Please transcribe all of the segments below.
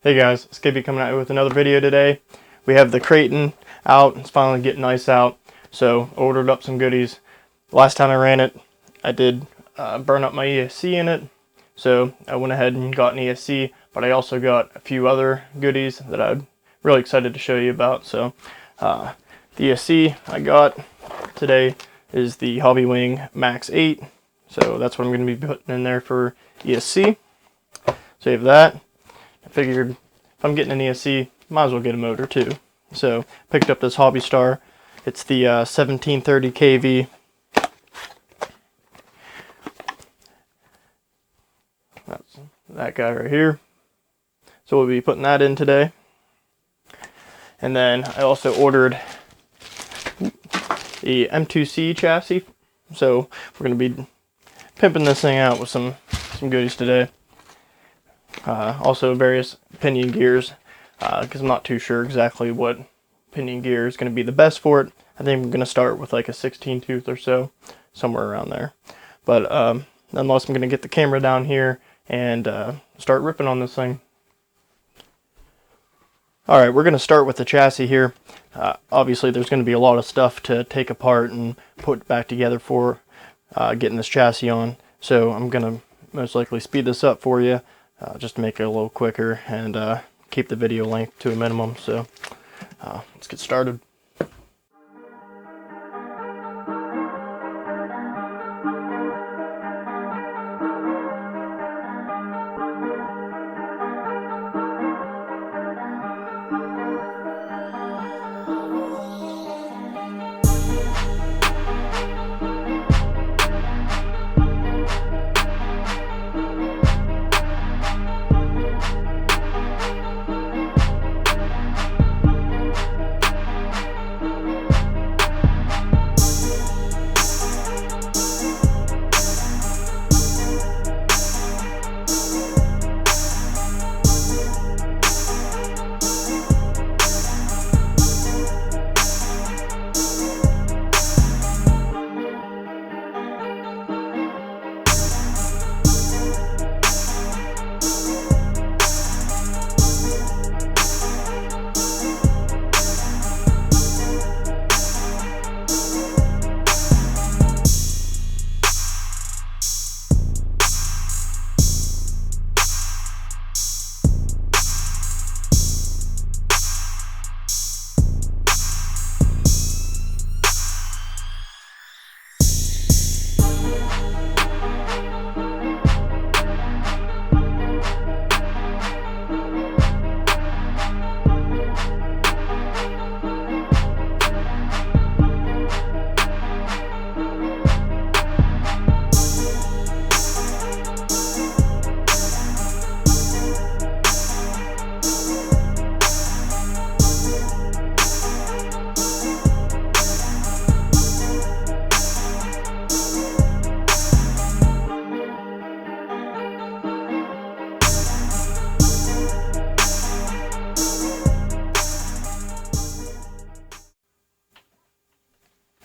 Hey guys, it's Skippy coming at you with another video today. We have the Kraton out. It's finally getting nice out, so ordered up some goodies. Last time I ran it, I did burn up my ESC in it, so I went ahead and got an ESC, but I also got a few other goodies that I'm really excited to show you about. So the ESC I got today is the Hobbywing Max 8, so that's what I'm going to be putting in there for ESC. So you have that. I figured if I'm getting an ESC, might as well get a motor too. So picked up this HobbyStar. It's the 1730 kV. That's that guy right here. So we'll be putting that in today. And then I also ordered the M2C chassis. So we're going to be pimping this thing out with some goodies today. Also various pinion gears, because I'm not too sure exactly what pinion gear is going to be the best for it. I think I'm going to start with like a 16 tooth or so, somewhere around there. But nonetheless, I'm going to get the camera down here and start ripping on this thing. Alright, we're going to start with the chassis here. Obviously there's going to be a lot of stuff to take apart and put back together for getting this chassis on. So I'm going to most likely speed this up for you. Just to make it a little quicker and keep the video length to a minimum. So let's get started.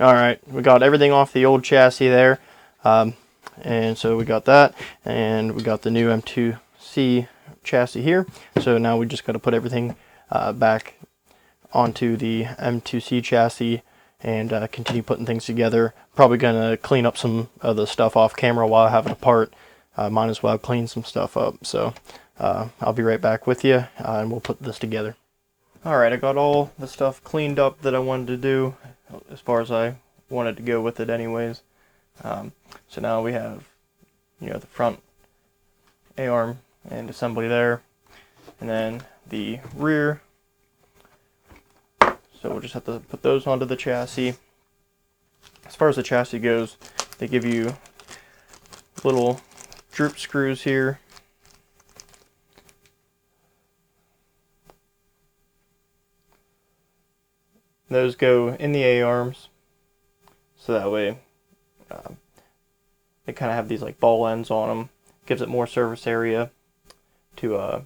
Alright, we got everything off the old chassis there, and so we got that, and we got the new M2C chassis here. So now we just got to put everything back onto the M2C chassis and continue putting things together. Probably going to clean up some of the stuff off camera while I have it apart. Might as well clean some stuff up. So I'll be right back with you, and we'll put this together. Alright, I got all the stuff cleaned up that I wanted to do, as far as I wanted to go with it anyways. So now we have, the front A-arm and assembly there, and then the rear. So we'll just have to put those onto the chassis. As far as the chassis goes, they give you little droop screws here. Those go in the A-arms, so that way they kind of have these like ball ends on them. Gives it more surface area to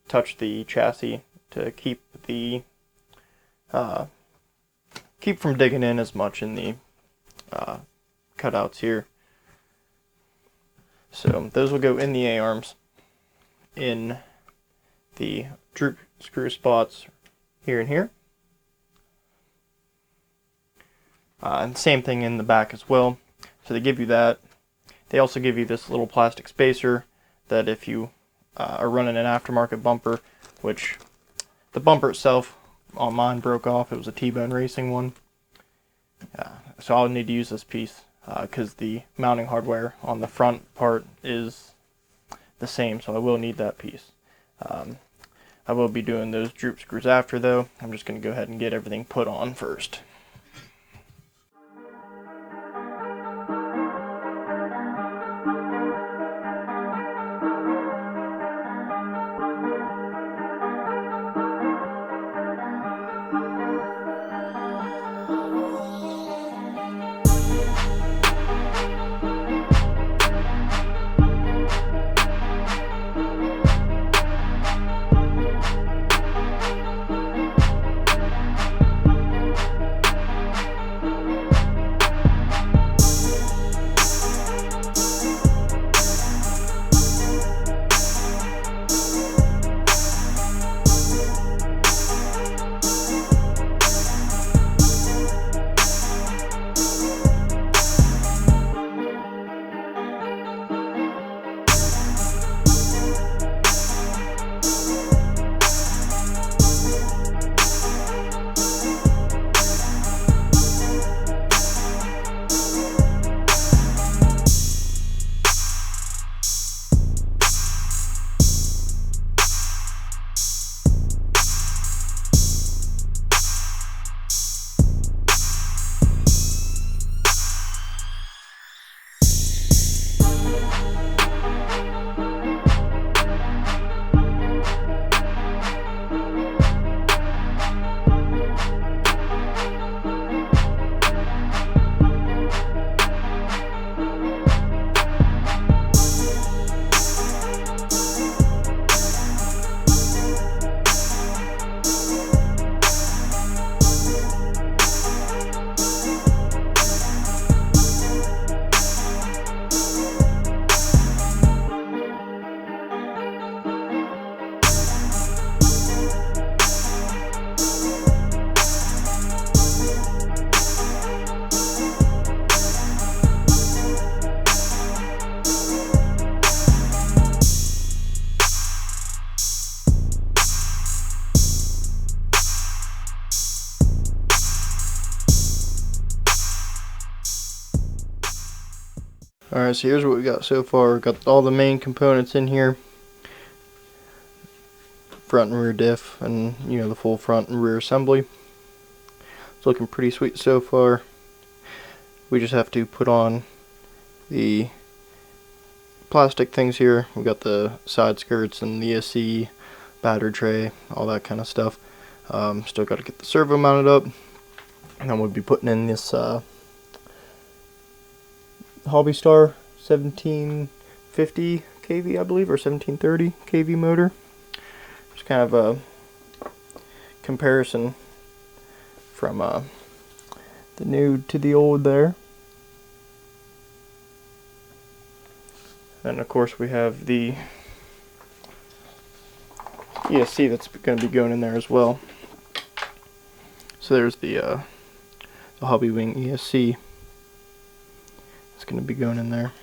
touch the chassis to keep the keep from digging in as much in the cutouts here. So those will go in the A-arms in the droop screw spots here and here. And same thing in the back as well. So they give you that. They also give you this little plastic spacer that if you are running an aftermarket bumper, which the bumper itself on mine broke off. It was a T-Bone Racing one. So I'll need to use this piece because the mounting hardware on the front part is the same, so I will need that piece. I will be doing those droop screws after though. I'm just going to go ahead and get everything put on first. Alright, so here's what we got so far. We've got all the main components in here. Front and rear diff, and you know, the full front and rear assembly. It's looking pretty sweet so far. We just have to put on the plastic things here. We got the side skirts and the ESC, battery tray, all that kind of stuff. Still got to get the servo mounted up, and then we'll be putting in this HobbyStar 1750 kV, I believe, or 1730 kV motor. Just kind of a comparison from the new to the old there. And of course we have the ESC that's going to be going in there as well. So there's the Hobbywing ESC. It's going to be going in there.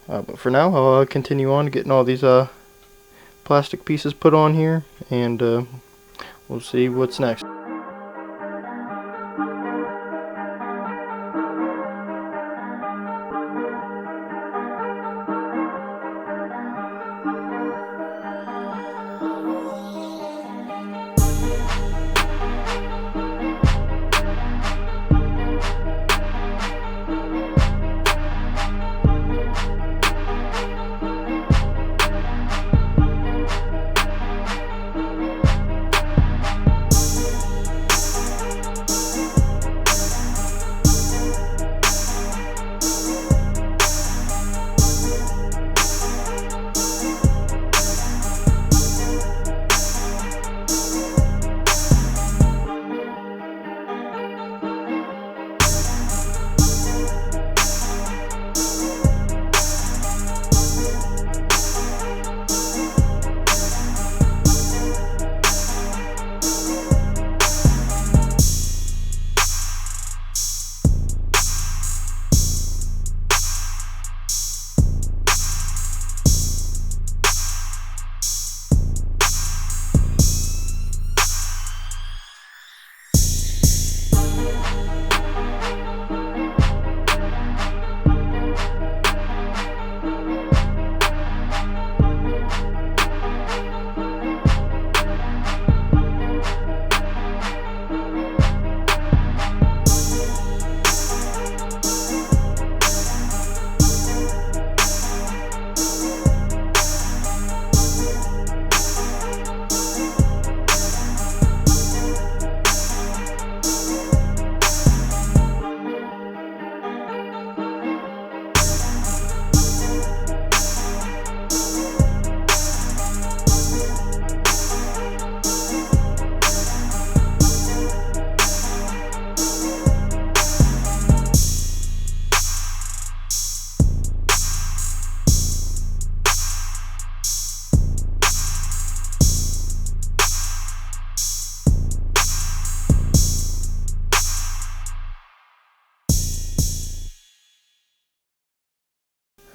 But for now, I'll continue on getting all these plastic pieces put on here, and we'll see what's next.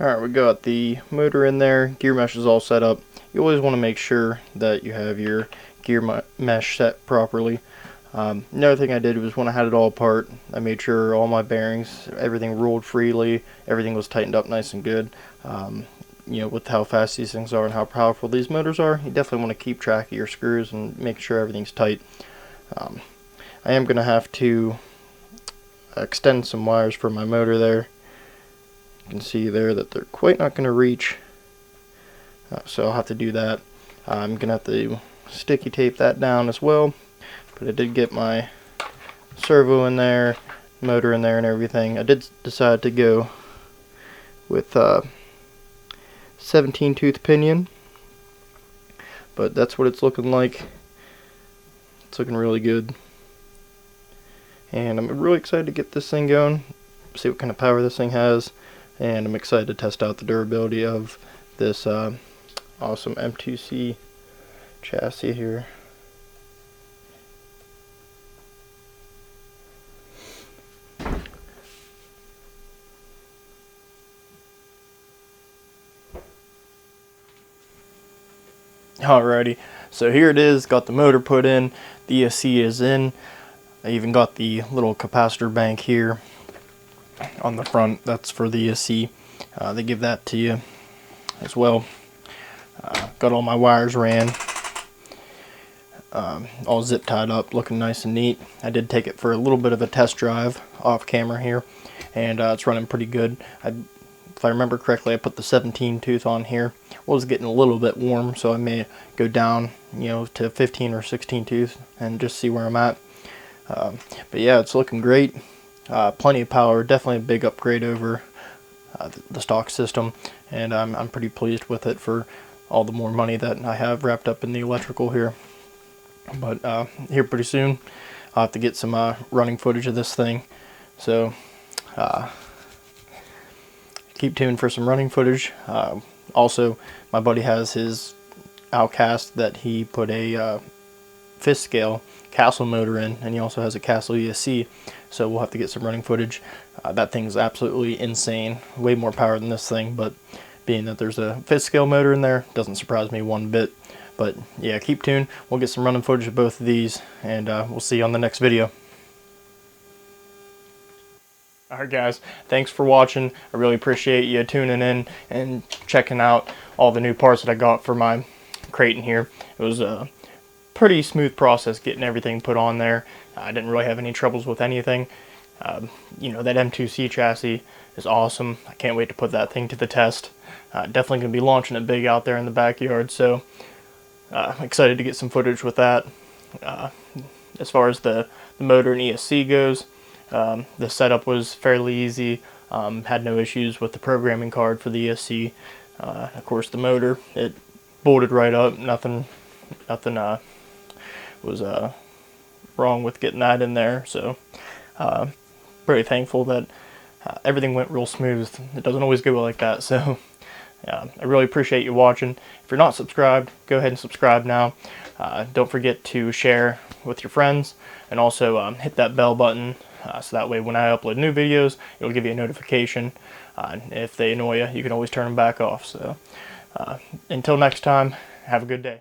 Alright, we got the motor in there, gear mesh is all set up. You always want to make sure that you have your gear mesh set properly. Another thing I did was when I had it all apart, I made sure all my bearings, everything rolled freely, everything was tightened up nice and good. You know, with how fast these things are and how powerful these motors are, you definitely want to keep track of your screws and make sure everything's tight. I am going to have to extend some wires for my motor there. You can see there that they're quite not going to reach, so I'll have to do that. I'm going to have to sticky tape that down as well, but I did get my servo in there, motor in there and everything. I did decide to go with 17 tooth pinion, but that's what it's looking like. It's looking really good, and I'm really excited to get this thing going, see what kind of power this thing has, and I'm excited to test out the durability of this awesome M2C chassis here. Alrighty, so here it is, got the motor put in, the ESC is in. I even got the little capacitor bank here on the front, that's for the ESC. They give that to you as well. Got all my wires ran, all zip tied up, looking nice and neat. I did take it for a little bit of a test drive off camera here, and it's running pretty good. If I remember correctly, I put the 17 tooth on here. Well, it was getting a little bit warm, so I may go down, you know, to 15 or 16 tooth and just see where I'm at. But yeah, it's looking great. Plenty of power, definitely a big upgrade over the stock system, and I'm pretty pleased with it for all the more money that I have wrapped up in the electrical here. But here pretty soon I'll have to get some running footage of this thing, so keep tuned for some running footage. Also, my buddy has his Outcast that he put a fifth scale Castle motor in, and he also has a Castle ESC, so we'll have to get some running footage. That thing's absolutely insane, way more power than this thing, but being that there's a fifth scale motor in there, doesn't surprise me one bit. But yeah, keep tuned, we'll get some running footage of both of these, and we'll see you on the next video. Alright guys, thanks for watching. I really appreciate you tuning in and checking out all the new parts that I got for my Kraton here. It was a pretty smooth process getting everything put on there. I didn't really have any troubles with anything. You know, that M2C chassis is awesome. I can't wait to put that thing to the test. Definitely going to be launching it big out there in the backyard, so I'm excited to get some footage with that. As far as the motor and ESC goes, the setup was fairly easy. Had no issues with the programming card for the ESC. Of course, the motor, it bolted right up. Nothing was wrong with getting that in there. So, pretty thankful that everything went real smooth. It doesn't always go like that. So, I really appreciate you watching. If you're not subscribed, go ahead and subscribe now. Don't forget to share with your friends, and also hit that bell button. So that way when I upload new videos, it'll give you a notification. If they annoy you, you can always turn them back off. So until next time, have a good day.